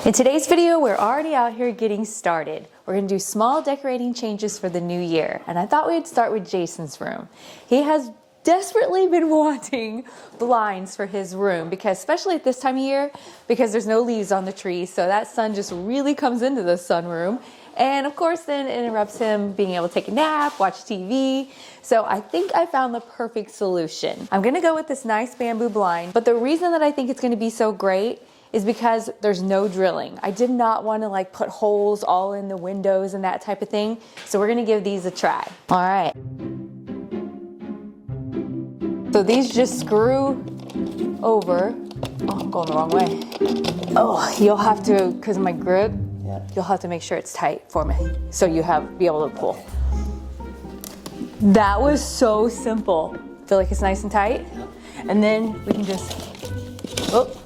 In today's video, we're already out here getting started. We're gonna do small decorating changes for the new year. And I thought we'd start with Jason's room. He has desperately been wanting blinds for his room because, especially at this time of year, because there's no leaves on the trees, so that sun just really comes into the sunroom. And of course, then it interrupts him being able to take a nap, watch TV. So I think I found the perfect solution. I'm gonna go with this nice bamboo blind, but the reason that I think it's gonna be so great is because there's no drilling. I did not want to like put holes all in the windows and that type of thing. So we're gonna give these a try. All right. So these just screw over. Oh, I'm going the wrong way. Oh, you'll have to, because of my grip, you'll have to make sure it's tight for me. So you be able to pull. That was so simple. Feel like it's nice and tight? And then we can just, oh.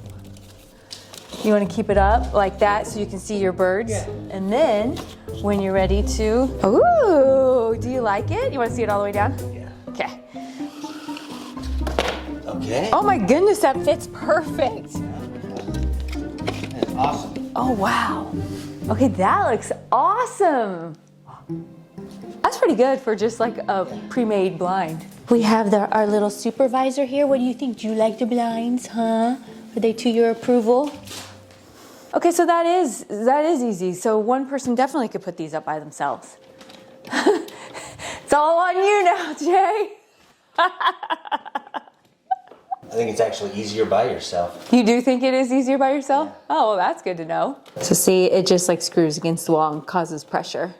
You want to keep it up like that so you can see your birds. Yeah. And then when you're ready to, ooh, do you like it? You want to see it all the way down? Yeah. Okay. Okay. Oh my goodness, that fits perfect. That's awesome. Oh wow. Okay, that looks awesome. That's pretty good for just like a pre-made blind. We have our little supervisor here. What do you think? Do you like the blinds, huh? Are they to your approval? Okay, so that is easy. So one person definitely could put these up by themselves. It's all on you now, Jay. I think it's actually easier by yourself. You do think it is easier by yourself? Yeah. Oh, well, that's good to know. So see, it just like screws against the wall and causes pressure.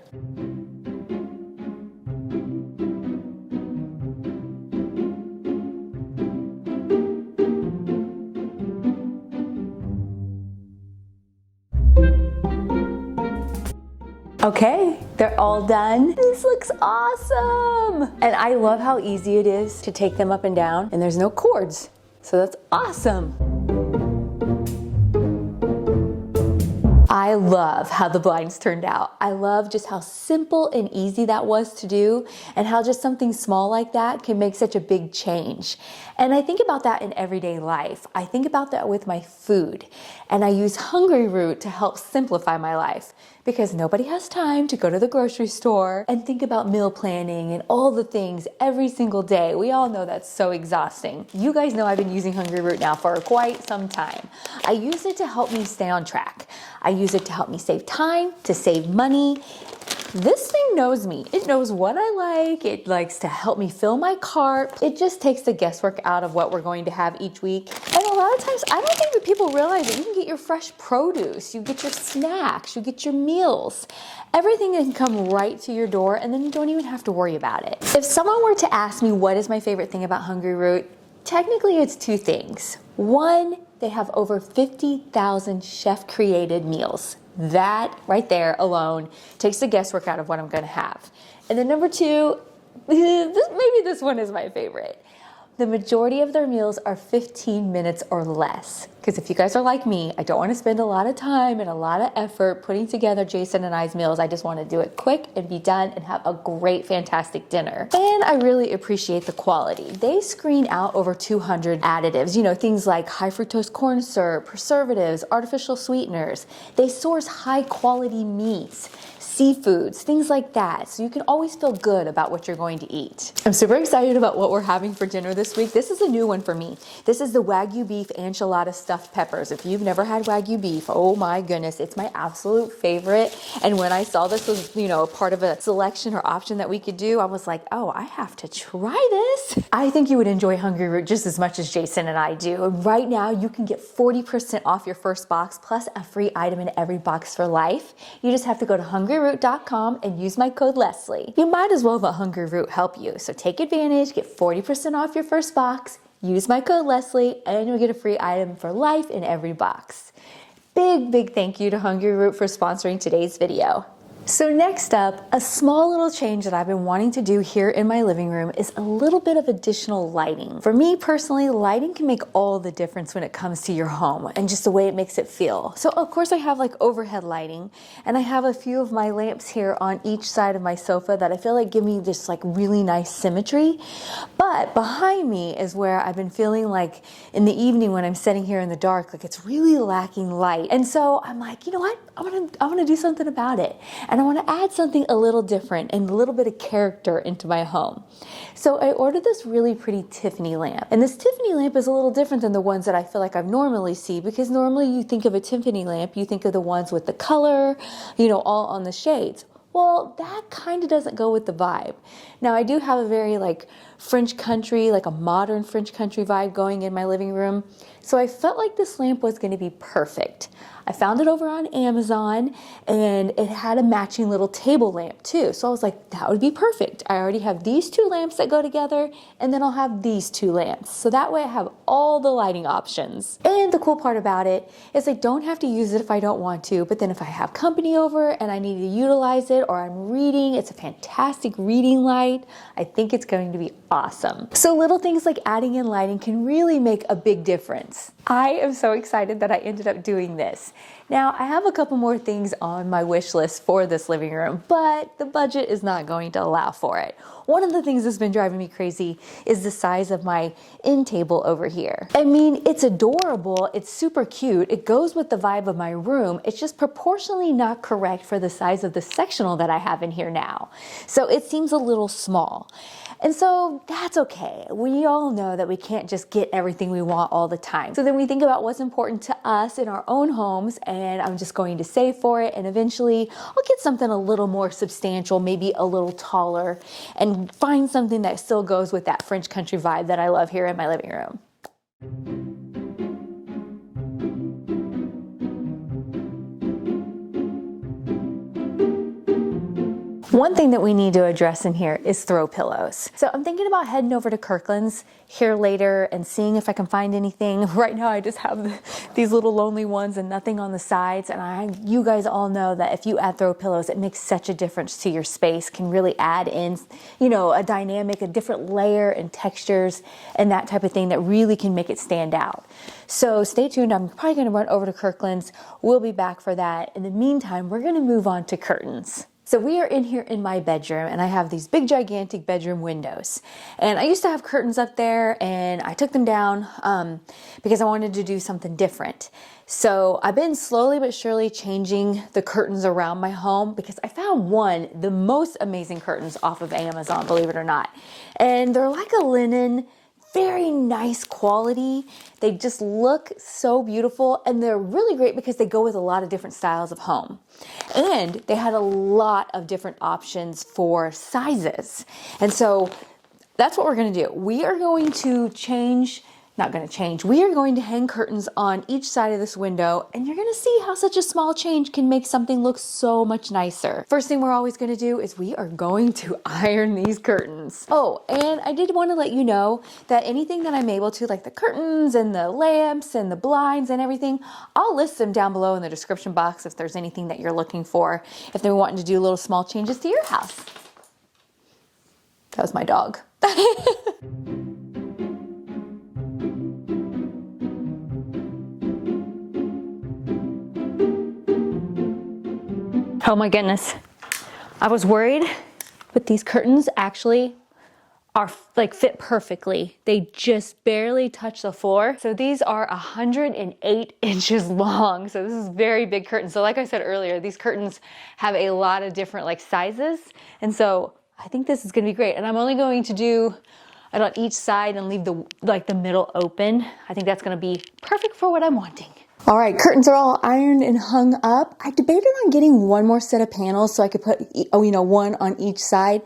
Okay, they're all done. This looks awesome. And I love how easy it is to take them up and down, and there's no cords. So that's awesome. I love how the blinds turned out. I love just how simple and easy that was to do, and how just something small like that can make such a big change. And I think about that in everyday life. I think about that with my food, and I use Hungry Root to help simplify my life, because nobody has time to go to the grocery store and think about meal planning and all the things every single day. We all know that's so exhausting. You guys know I've been using Hungry Root now for quite some time. I use it to help me stay on track. I use it to help me save time, to save money. This thing knows me. It knows what I like. It likes to help me fill my cart. It just takes the guesswork out of what we're going to have each week. And a lot of times, I don't think that people realize that you can get your fresh produce, you get your snacks, you get your meals. Everything can come right to your door, and then you don't even have to worry about it. If someone were to ask me what is my favorite thing about Hungry Root, technically it's two things. One, they have over 50,000 chef-created meals. That right there alone takes the guesswork out of what I'm gonna have. And then number two, maybe this one is my favorite. The majority of their meals are 15 minutes or less. Because if you guys are like me, I don't want to spend a lot of time and a lot of effort putting together Jason and I's meals. I just want to do it quick and be done and have a great, fantastic dinner. And I really appreciate the quality. They screen out over 200 additives, you know, things like high fructose corn syrup, preservatives, artificial sweeteners. They source high quality meats, seafoods, things like that. So you can always feel good about what you're going to eat. I'm super excited about what we're having for dinner this week. This is a new one for me. This is the Wagyu beef enchilada stuffed peppers. If you've never had Wagyu beef, oh my goodness, it's my absolute favorite. And when I saw this was, you know, part of a selection or option that we could do, I was like, oh, I have to try this. I think you would enjoy Hungry Root just as much as Jason and I do. And right now you can get 40% off your first box plus a free item in every box for life. You just have to go to hungryroot.com and use my code Leslie. You might as well let Hungry Root help you. So take advantage, get 40% off your first box, use my code Leslie, and you'll get a free item for life in every box. Big, big thank you to Hungry Root for sponsoring today's video. So next up, a small little change that I've been wanting to do here in my living room is a little bit of additional lighting. For me personally, lighting can make all the difference when it comes to your home and just the way it makes it feel. So of course I have like overhead lighting, and I have a few of my lamps here on each side of my sofa that I feel like give me this like really nice symmetry. But behind me is where I've been feeling like in the evening when I'm sitting here in the dark, like it's really lacking light. And so I'm like, you know what? I want to do something about it. And I want to add something a little different and a little bit of character into my home. So I ordered this really pretty Tiffany lamp. And this Tiffany lamp is a little different than the ones that I feel like I normally see, because normally you think of a Tiffany lamp, you think of the ones with the color, you know, all on the shades. Well, that kind of doesn't go with the vibe. Now I do have a very like French country, like a modern French country vibe going in my living room. So I felt like this lamp was going to be perfect. I found it over on Amazon, and it had a matching little table lamp too. So I was like, that would be perfect. I already have these two lamps that go together, and then I'll have these two lamps. So that way I have all the lighting options. And the cool part about it is I don't have to use it if I don't want to, but then if I have company over and I need to utilize it, or I'm reading, it's a fantastic reading light. I think it's going to be awesome. So little things like adding in lighting can really make a big difference. I am so excited that I ended up doing this. Now, I have a couple more things on my wish list for this living room, but the budget is not going to allow for it. One of the things that's been driving me crazy is the size of my end table over here. I mean, it's adorable, it's super cute, it goes with the vibe of my room, it's just proportionally not correct for the size of the sectional that I have in here now. So it seems a little small. And so that's okay. We all know that we can't just get everything we want all the time. So then we think about what's important to us in our own homes, and I'm just going to save for it, and eventually I'll get something a little more substantial, maybe a little taller, and find something that still goes with that French country vibe that I love here in my living room. One thing that we need to address in here is throw pillows. So I'm thinking about heading over to Kirkland's here later and seeing if I can find anything. Right now I just have these little lonely ones and nothing on the sides, and you guys all know that if you add throw pillows, it makes such a difference to your space, can really add in, you know, a dynamic, a different layer and textures and that type of thing that really can make it stand out. So stay tuned. I'm probably going to run over to Kirkland's. We'll be back for that. In the meantime, we're going to move on to curtains. So we are in here in my bedroom, and I have these big gigantic bedroom windows, and I used to have curtains up there, and I took them down because I wanted to do something different. So I've been slowly but surely changing the curtains around my home, because I found the most amazing curtains off of Amazon, believe it or not, and they're like a linen, very nice quality. They just look so beautiful, and they're really great because they go with a lot of different styles of home. And they had a lot of different options for sizes. And so that's what we're going to do. We are going to we are going to hang curtains on each side of this window, and you're going to see how such a small change can make something look so much nicer. First thing we're always going to do is we are going to iron these curtains. Oh, and I did want to let you know that anything that I'm able to, like the curtains and the lamps and the blinds and everything, I'll list them down below in the description box if there's anything that you're looking for, if they're wanting to do little small changes to your house. That was my dog. Oh my goodness. I was worried, but these curtains actually are like fit perfectly. They just barely touch the floor. So these are 108 inches long. So this is very big curtains. So like I said earlier, these curtains have a lot of different like sizes. And so I think this is gonna be great. And I'm only going to do it on each side and leave the middle open. I think that's gonna be perfect for what I'm wanting. All right, curtains are all ironed and hung up. I debated on getting one more set of panels so I could put, one on each side.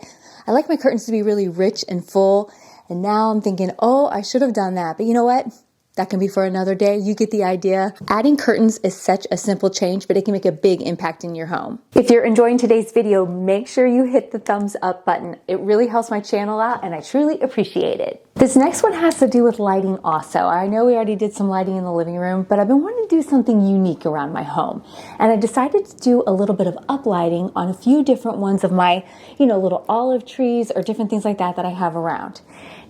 I like my curtains to be really rich and full. And now I'm thinking, I should have done that. But you know what? That can be for another day. You get the idea. Adding curtains is such a simple change, but it can make a big impact in your home. If you're enjoying today's video, make sure you hit the thumbs up button. It really helps my channel out and I truly appreciate it. This next one has to do with lighting also. I know we already did some lighting in the living room, but I've been wanting to do something unique around my home. And I decided to do a little bit of uplighting on a few different ones of my, little olive trees or different things like that I have around.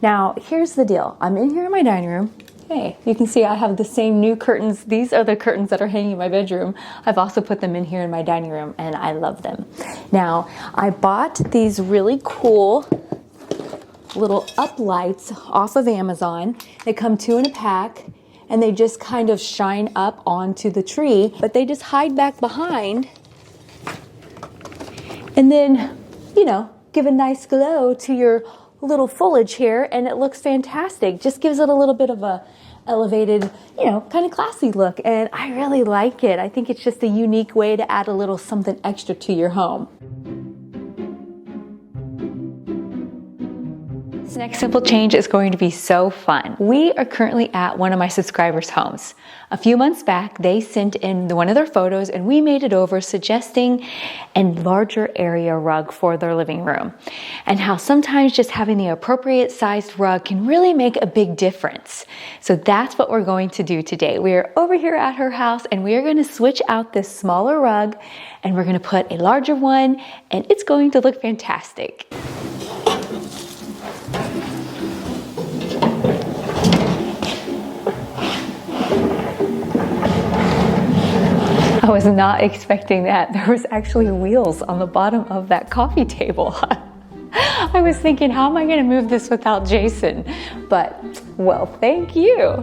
Now, here's the deal. I'm in here in my dining room. Hey, you can see I have the same new curtains. These are the curtains that are hanging in my bedroom. I've also put them in here in my dining room and I love them. Now, I bought these really cool little up lights off of Amazon. They come 2 in a pack and they just kind of shine up onto the tree, but they just hide back behind and then, give a nice glow to your little foliage here and it looks fantastic. Just gives it a little bit of a elevated, kind of classy look, and I really like it. I think it's just a unique way to add a little something extra to your home. This next simple change is going to be so fun. We are currently at one of my subscribers' homes. A few months back, they sent in one of their photos and we made it over suggesting a larger area rug for their living room and how sometimes just having the appropriate sized rug can really make a big difference. So that's what we're going to do today. We are over here at her house and we are going to switch out this smaller rug and we're going to put a larger one and it's going to look fantastic. I was not expecting that. There was actually wheels on the bottom of that coffee table. I was thinking, how am I going to move this without Jason? But, well, thank you.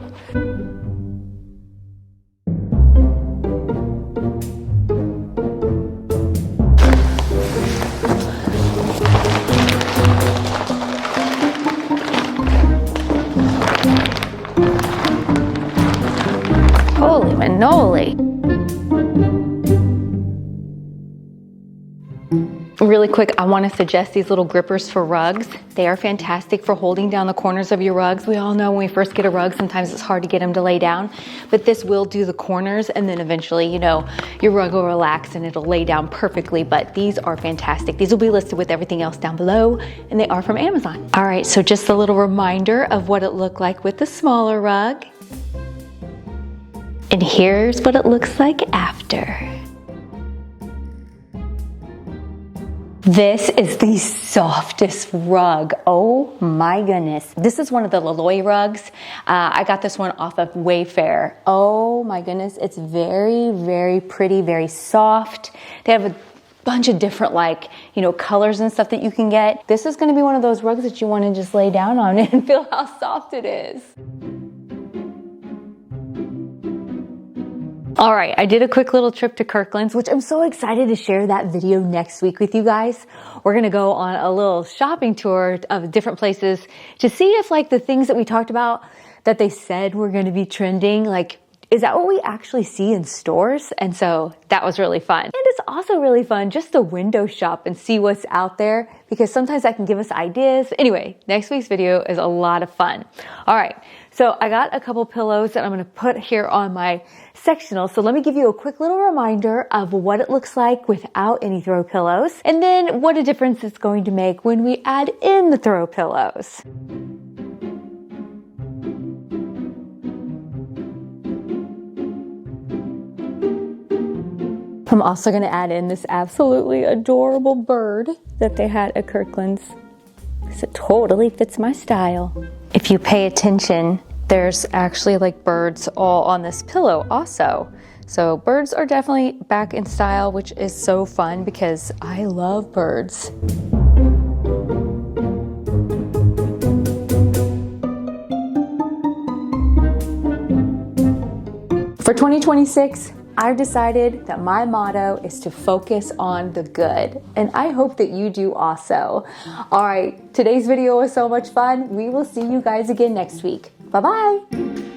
Holy manoli. Really quick, I want to suggest these little grippers for rugs. They are fantastic for holding down the corners of your rugs. We all know when we first get a rug, sometimes it's hard to get them to lay down, but this will do the corners and then eventually, your rug will relax and it'll lay down perfectly, but these are fantastic. These will be listed with everything else down below and they are from Amazon. All right, so just a little reminder of what it looked like with the smaller rug. And here's what it looks like after. This is the softest rug. Oh my goodness. This is one of the Laloy rugs. I got this one off of Wayfair. Oh my goodness. It's very, very pretty, very soft. They have a bunch of different colors and stuff that you can get. This is going to be one of those rugs that you want to just lay down on and feel how soft it is. All right, I did a quick little trip to Kirkland's, which I'm so excited to share that video next week with you guys. We're gonna go on a little shopping tour of different places to see if the things that we talked about that they said were gonna be trending, is that what we actually see in stores? And so that was really fun. And it's also really fun just to window shop and see what's out there because sometimes that can give us ideas. Anyway, next week's video is a lot of fun. All right, so I got a couple pillows that I'm gonna put here on my sectional. So let me give you a quick little reminder of what it looks like without any throw pillows and then what a difference it's going to make when we add in the throw pillows. I'm also going to add in this absolutely adorable bird that they had at Kirkland's because it totally fits my style. If you pay attention, there's actually birds all on this pillow also. So birds are definitely back in style, which is so fun because I love birds. For 2026, I've decided that my motto is to focus on the good, and I hope that you do also. All right, today's video was so much fun. We will see you guys again next week. Bye-bye.